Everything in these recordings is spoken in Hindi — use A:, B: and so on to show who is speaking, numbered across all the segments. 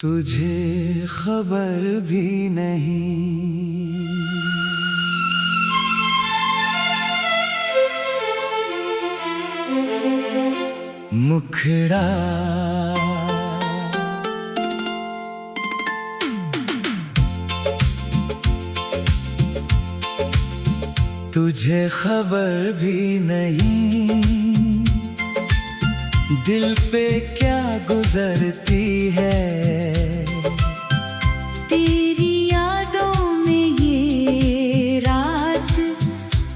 A: तुझे खबर भी नहीं। मुखड़ा तुझे खबर भी नहीं, दिल पे क्या गुजरती है।
B: तेरी यादों में ये रात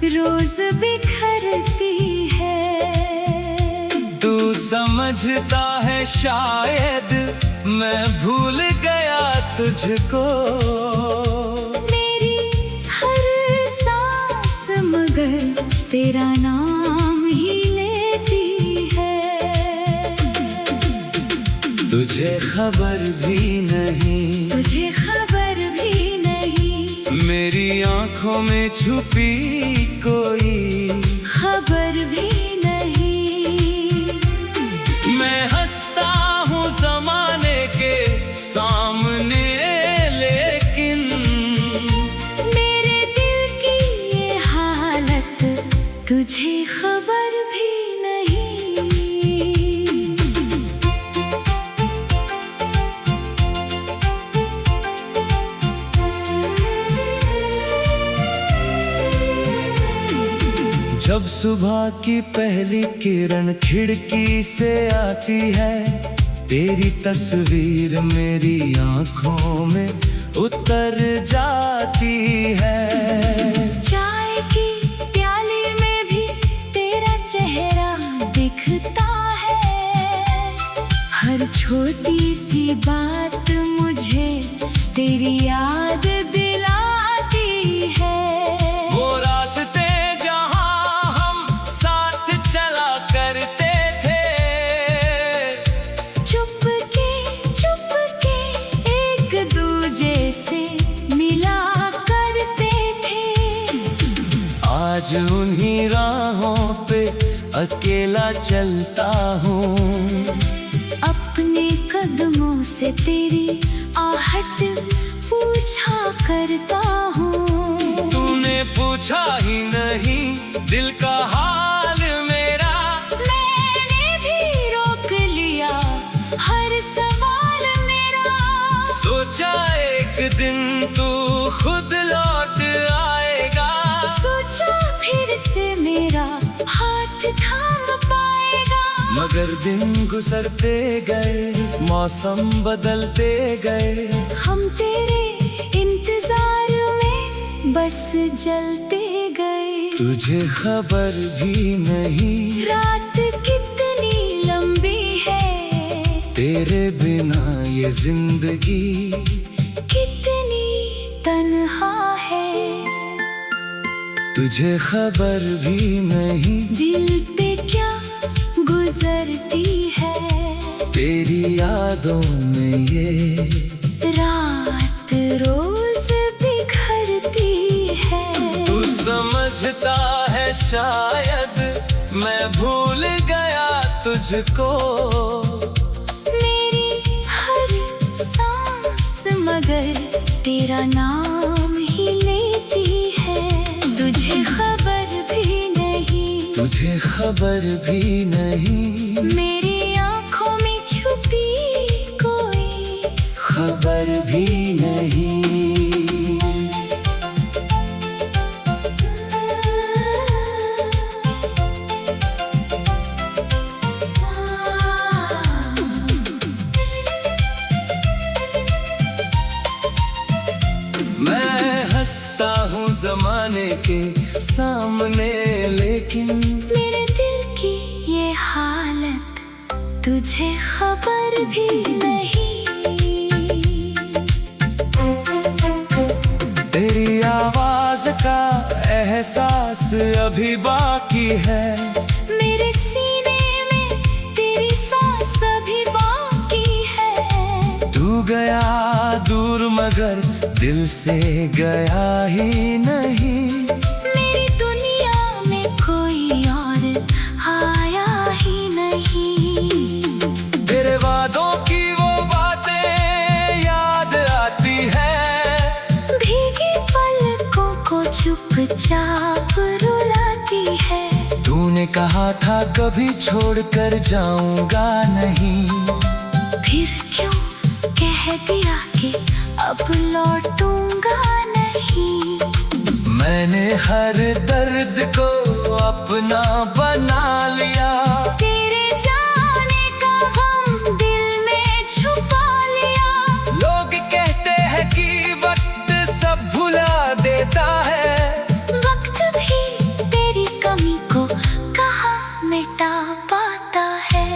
B: रोज बिखरती है।
A: तू समझता है शायद मैं भूल गया तुझको।
B: मेरी हर सांस मगर तेरा नाम ही लेती है।
A: तुझे खबर भी नहीं,
B: तुझे खबर भी नहीं,
A: मेरी आंखों में छुपी कोई
B: खबर भी नहीं।
A: मैं हंसता हूँ जमाने के सामने, लेकिन
B: मेरे दिल की ये हालत तुझे खबर भी नहीं।
A: जब सुबह की पहली किरण खिड़की से आती है, तेरी तस्वीर मेरी आंखों में उतर जाती है।
B: चाय की प्याली में भी तेरा चेहरा दिखता है। हर छोटी सी बात मुझे तेरी याद दिलाती है।
A: वो रास्ते जहां हम साथ चला करते थे,
B: चुप के एक दूजे से मिला करते थे।
A: आज उन्हीं राहों पे अकेला चलता हूँ।
B: अपने कदमों से तेरी आहट पूछा करता हूँ।
A: तूने पूछा ही नहीं दिल का हाल मेरा,
B: मैंने भी रोक लिया हर सवाल मेरा।
A: सोचा एक दिन तू खुद लौट आएगा।
B: सोचा फिर से मेरा हाथ थाम पाएगा।
A: मगर दिन गुजरते गए, मौसम बदलते गए,
B: हम तेरे इंतजार में बस जलते गए।
A: तुझे खबर भी नहीं
B: रात कितनी लंबी है,
A: तेरे बिना ये जिंदगी
B: कितनी तन्हा है।
A: तुझे खबर भी नहीं
B: दिल पे क्या गुजरती है।
A: तेरी यादों में ये
B: रात रोज बिखरती है।
A: तू समझता है शायद मैं भूल गया तुझको।
B: मेरी हर सांस मगर तेरा नाम ही लेती है। तुझे खबर भी नहीं,
A: तुझे खबर भी नहीं,
B: मेरी आंखों में छुपी कोई
A: खबर भी नहीं। मैं हंसता हूँ जमाने के सामने, लेकिन
B: मेरे दिल की ये हालत तुझे खबर भी नहीं।
A: तेरी आवाज का एहसास अभी बाकी है।
B: मेरे सीने में तेरी सांस अभी बाकी है।
A: तू गया दूर मगर दिल से गया ही नहीं।
B: मेरी दुनिया में कोई और आया ही नहीं।
A: तेरे वादों की वो बातें
B: चुपचाप रुलाती है।
A: तूने कहा था कभी छोड़कर जाऊंगा नहीं,
B: फिर क्यों कह दिया कि अब लौटूंगा नहीं।
A: मैंने हर दर्द को अपना बना लिया,
B: तेरे जाने का गम दिल में छुपा लिया।
A: लोग कहते हैं कि वक्त सब भुला देता है,
B: वक्त भी तेरी कमी को कहाँ मिटा पाता है।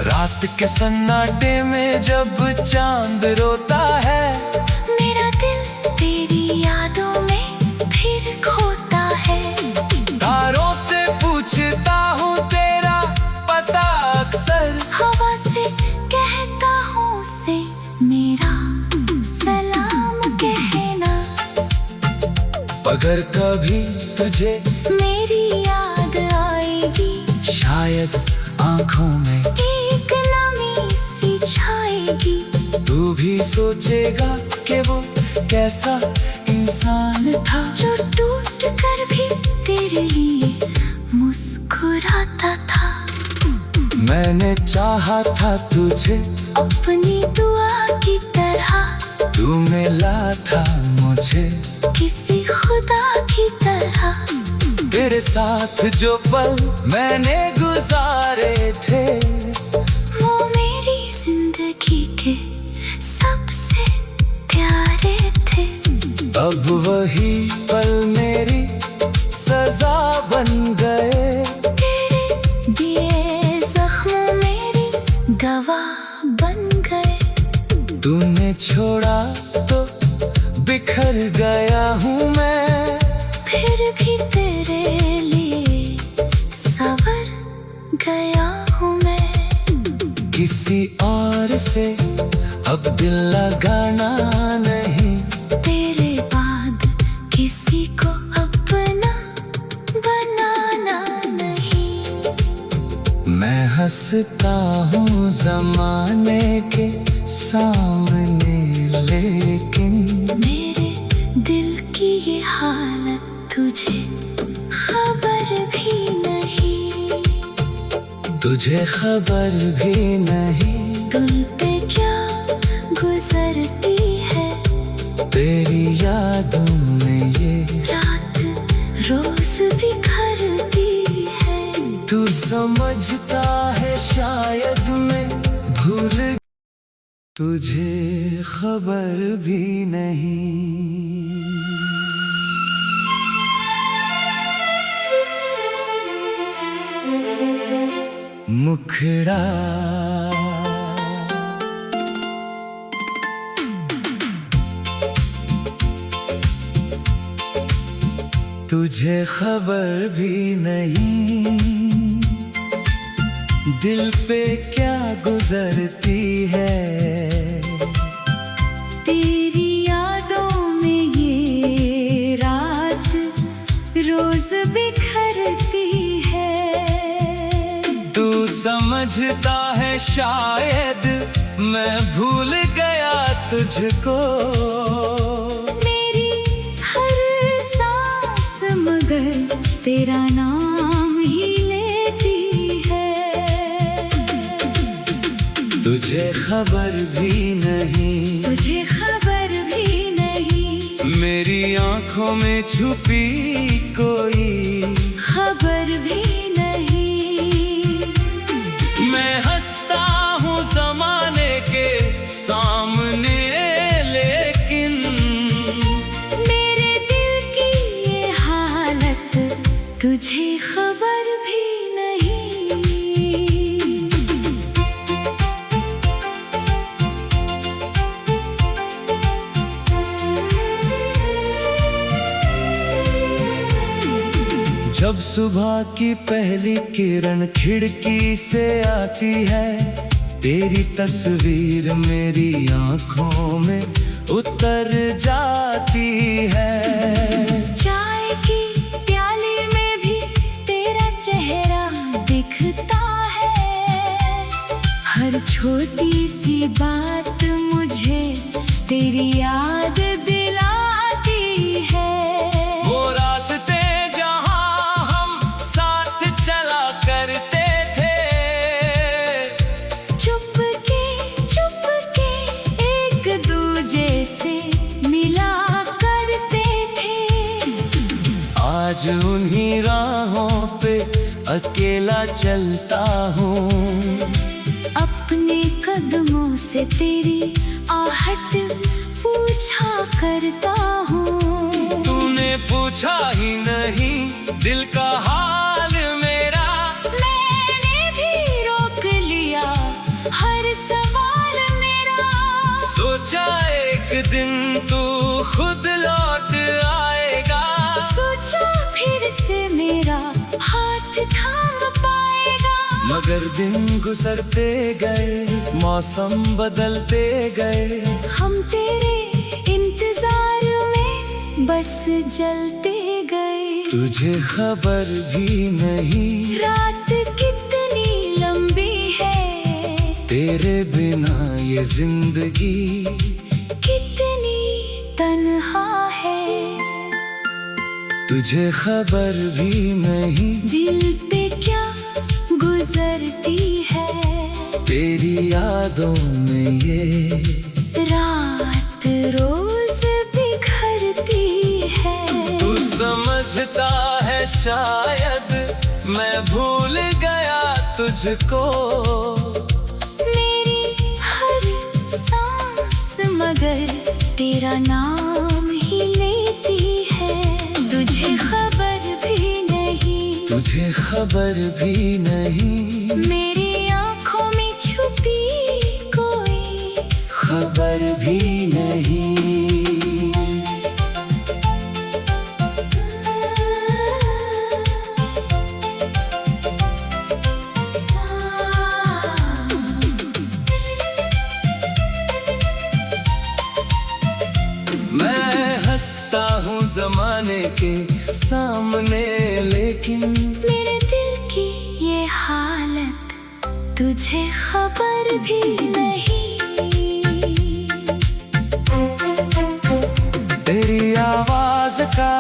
A: रात के सन्नाटे में जब चांद रोता है,
B: मेरा दिल तेरी यादों में फिर खोता है।
A: तारों से पूछता हूँ तेरा पता अक्सर,
B: हवा से कहता हूँ से मेरा सलाम कहना।
A: अगर कभी तुझे
B: मेरी याद आएगी,
A: शायद आंखों में
B: एक नमी सी छाएगी।
A: तू भी सोचेगा कि वो कैसा इंसान था,
B: जो टूट कर भी तेरे लिए मुस्कुराता था।
A: मैंने चाहा था तुझे
B: अपनी दुआ की तरह,
A: तू मिला था मुझे
B: किसी खुदा की तरह।
A: तेरे साथ जो पल मैंने गुजारे थे,
B: वो मेरी जिंदगी के सबसे प्यारे थे।
A: अब वही पल मेरी सजा बन गए,
B: तेरे दिए जख्म मेरी गवाह बन गए।
A: तूने छोड़ा तो बिखर गया हूँ मैं,
B: फिर भी तेरे लिए संवर गया हूँ मैं।
A: किसी और से अब दिल लगाना नहीं,
B: तेरे बाद किसी को अपना बनाना नहीं।
A: मैं हंसता हूँ जमाने के सामने, लेकिन
B: मेरे दिल की ये हालत तुझे खबर भी नहीं।
A: तुझे खबर भी नहीं,
B: दिल पे क्या गुजरती है
A: तेरी यादों में ये
B: रात रोज बिखरती है।
A: तू समझता है शायद मैं भूल, तुझे खबर भी नहीं। मुखड़ा तुझे खबर भी नहीं, दिल पे क्या गुजरती है
B: तेरी यादों में ये रात रोज बिखरती है।
A: तू समझता है शायद मैं भूल गया तुझको,
B: मेरी हर सांस मगर तेरा नाम ही लेती है।
A: तुझे खबर भी नहीं,
B: तुझे खबर भी नहीं।
A: मेरी आंखों में छुपी कोई
B: खबर भी नहीं।
A: मैं हंसता हूँ जमाने के सामने, लेकिन
B: मेरे दिल की ये हालत तुझे खबर भी नहीं।
A: जब सुबह की पहली किरण खिड़की से आती है, तेरी तस्वीर मेरी आंखों में उतर जाती है।
B: चाय की प्याली में भी तेरा चेहरा दिखता है। हर छोटी सी बात मुझे तेरी याद दिलाती है।
A: वो रास्ते
B: जैसे मिला करते थे।
A: आज उन्हीं राहों पे अकेला चलता हूँ।
B: अपने कदमों से तेरी आहट पूछा करता हूँ।
A: तूने पूछा ही नहीं दिल का हाल मेरा।
B: मैंने भी रोक लिया हर सवाल मेरा।
A: सोचा एक दिन तू खुद लौट आएगा।
B: सोचा फिर से मेरा हाथ थाम पाएगा।
A: मगर दिन गुजरते गए, मौसम बदलते गए।
B: हम तेरे इंतजार में बस जलते गए।
A: तुझे खबर भी नहीं
B: रात कितनी लंबी है।
A: तेरे बिना ये जिंदगी
B: कितनी तन्हा है।
A: तुझे खबर भी नहीं
B: दिल पे क्या गुजरती है।
A: तेरी यादों में ये
B: रात रोज बिखरती है।
A: तू समझता है शायद मैं भूल गया तुझको।
B: मेरी हर सांस मगर तेरा नाम ही लेती है। तुझे खबर भी नहीं,
A: तुझे खबर भी नहीं
B: मेरी आँखों में छुपी कोई
A: खबर भी नहीं। मैं हंसता हूँ जमाने के सामने, लेकिन
B: मेरे दिल की ये हालत तुझे खबर भी नहीं।
A: तेरी आवाज का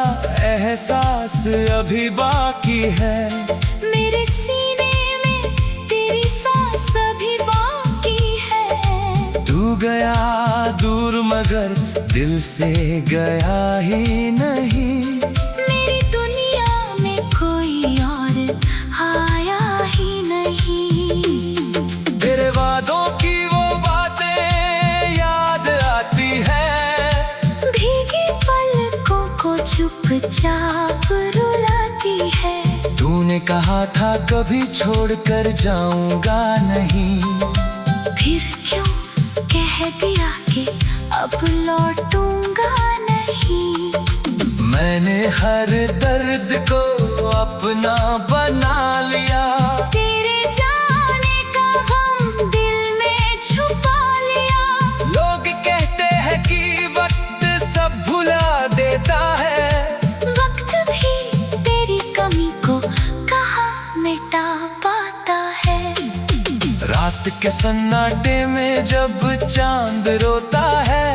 A: एहसास अभी बाकी है।
B: मेरे सीने में तेरी सांस अभी बाकी है।
A: तू गया दूर मगर दिल से गया ही नहीं।
B: मेरी दुनिया में कोई और आया ही नहीं।
A: तेरे वादों की वो बातें याद आती है।
B: भीगी पलकों को चुपचाप रुलाती है।
A: तूने कहा था कभी छोड़कर जाऊंगा नहीं।
B: फिर क्यों कह दिया कि अब लौटूंगा नहीं।
A: मैंने हर दर्द को अपना बना लिया।
B: तेरे जाने का गम दिल में छुपा लिया।
A: लोग कहते हैं कि वक्त सब भुला देता है।
B: वक्त भी तेरी कमी को कहाँ मिटा पाता है।
A: रात के सन्नाटे में जब चांद रोता है,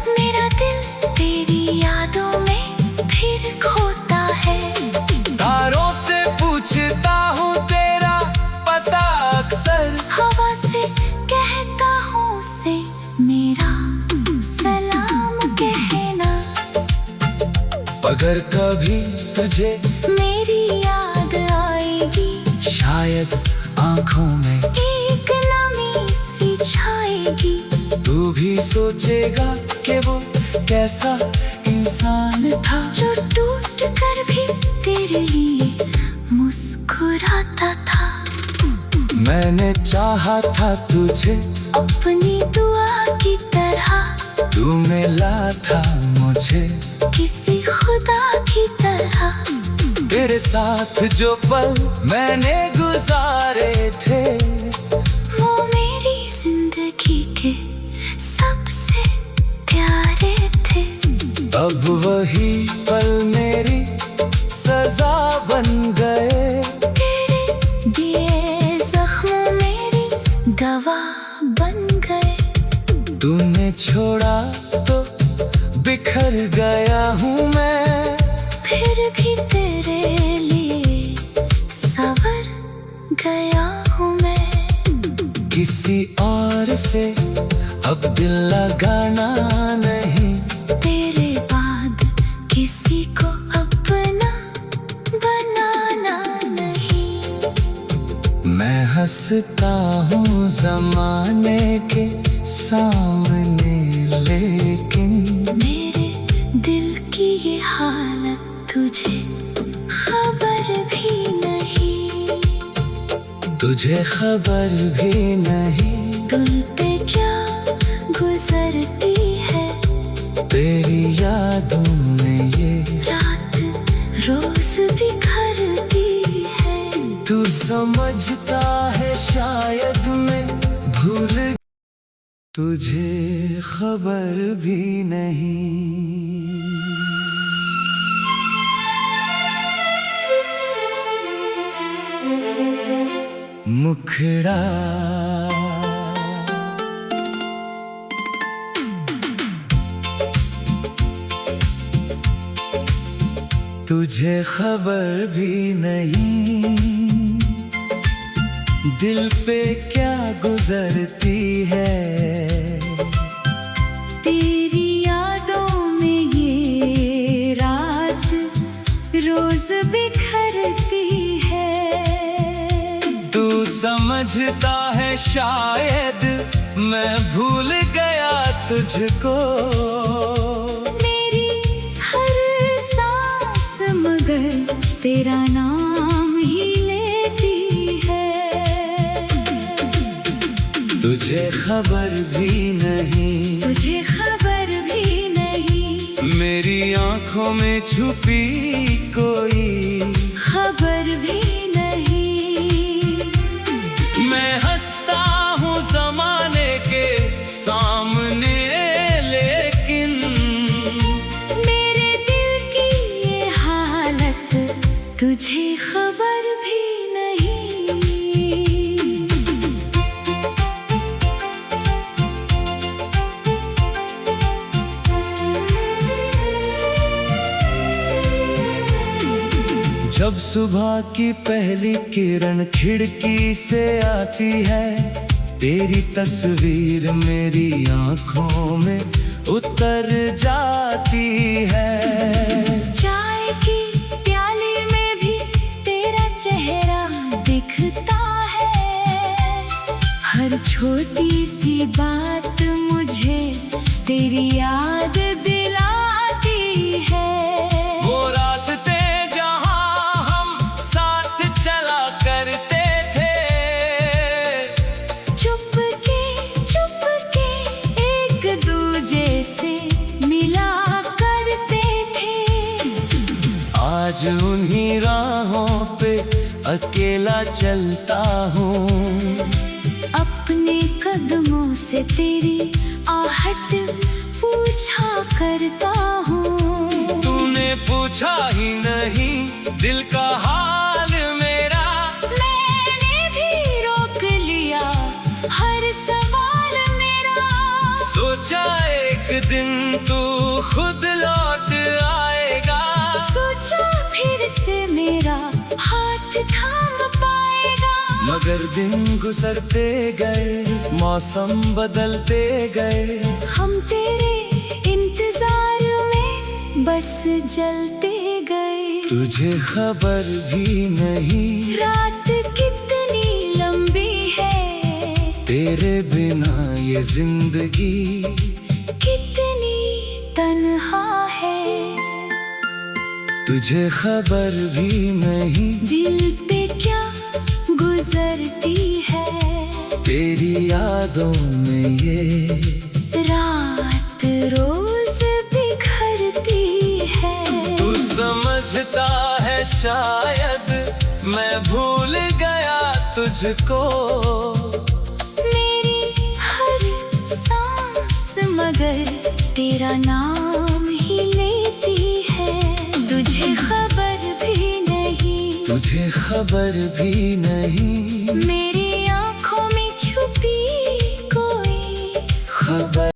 B: मेरा दिल तेरी यादों में फिर खोता है।
A: तारों से पूछता हूँ तेरा पता अक्सर।
B: हवा से कहता हूँ उसे मेरा सलाम कहना।
A: अगर कभी तुझे
B: मेरी याद आएगी,
A: शायद आंखों में
B: एक नमी सी छाएगी।
A: तू भी सोचेगा कि वो कैसा इंसान था,
B: जो टूट कर भी तेरे लिए मुस्कुराता था।
A: मैंने चाहा था तुझे
B: अपनी दुआ की तरह,
A: तू मिला था मुझे
B: किसी खुदा की तरह।
A: तेरे साथ जो पल मैंने गुजारे थे,
B: वो मेरी जिंदगी के सबसे प्यारे थे।
A: अब वही पल मेरी सजा बन गए।
B: तेरे दिए जख्म मेरी गवाह बन गए।
A: तूने छोड़ा तो बिखर गया हूँ मैं,
B: फिर भी तेरे लिए संवर गया हूँ मैं।
A: किसी और से अब दिल लगाना नहीं,
B: तेरे बाद किसी को अपना बनाना नहीं।
A: मैं हंसता हूँ जमाने के सामने, लेकिन
B: मेरे दिल की ये हालत तुझे खबर भी नहीं।
A: तुझे खबर भी नहीं,
B: दिल पे क्या गुजरती है
A: तेरी यादों में ये
B: रात रोज बिखरती है।
A: तू समझता है शायद मैं भूल, तुझे खबर भी नहीं। मुखड़ा तुझे खबर भी नहीं, दिल पे क्या गुजरती है
B: तेरी यादों में ये रात रोज बिखरती है।
A: तू समझता है शायद मैं भूल गया तुझको,
B: मेरी हर सांस मगर तेरा नाम ही लेती है।
A: तुझे खबर भी नहीं,
B: तुझे खबर भी नहीं,
A: मेरी आंखों में छुपी कोई
B: खबर भी नहीं।
A: मैं हंसता हूँ जमाने के सामने, लेकिन
B: मेरे दिल की ये हालत तुझे खबर भी नहीं।
A: जब सुबह की पहली किरण खिड़की से आती है, तेरी तस्वीर मेरी आंखों में उतर जाती है।
B: चाय की प्याली में भी तेरा चेहरा दिखता है, हर छोटी सी बात मुझे तेरी याद दिलाती है।
A: वो रास्ते जहां हम साथ चला करते थे,
B: चुप के एक दूजे से मिला करते थे।
A: आज उन्हीं राहों पे अकेला चलता हूँ,
B: अपने कदमों से तेरी आहट पूछा करता हूँ।
A: तूने पूछा ही नहीं दिल का हाल मेरा,
B: मैंने भी रोक लिया हर सवाल मेरा।
A: सोचा एक दिन तू खुद लौट आएगा,
B: सोचा फिर से मेरा हाथ थाम पाएगा।
A: मगर दिन गुजरते गए, मौसम बदलते गए,
B: हम तेरे इंतजार में बस जलते गए।
A: तुझे खबर भी नहीं
B: रात कितनी लंबी है,
A: तेरे बिना ये जिंदगी
B: कितनी तन्हा है।
A: तुझे खबर भी नहीं
B: दिल पे क्या गुजरती है
A: तेरी यादों में ये
B: रात रोज बिखरती है।
A: तू समझता है शायद मैं भूल गया तुझको,
B: मेरी हर सांस मगर तेरा नाम ही लेती है। तुझे खबर भी नहीं,
A: तुझे खबर भी नहीं।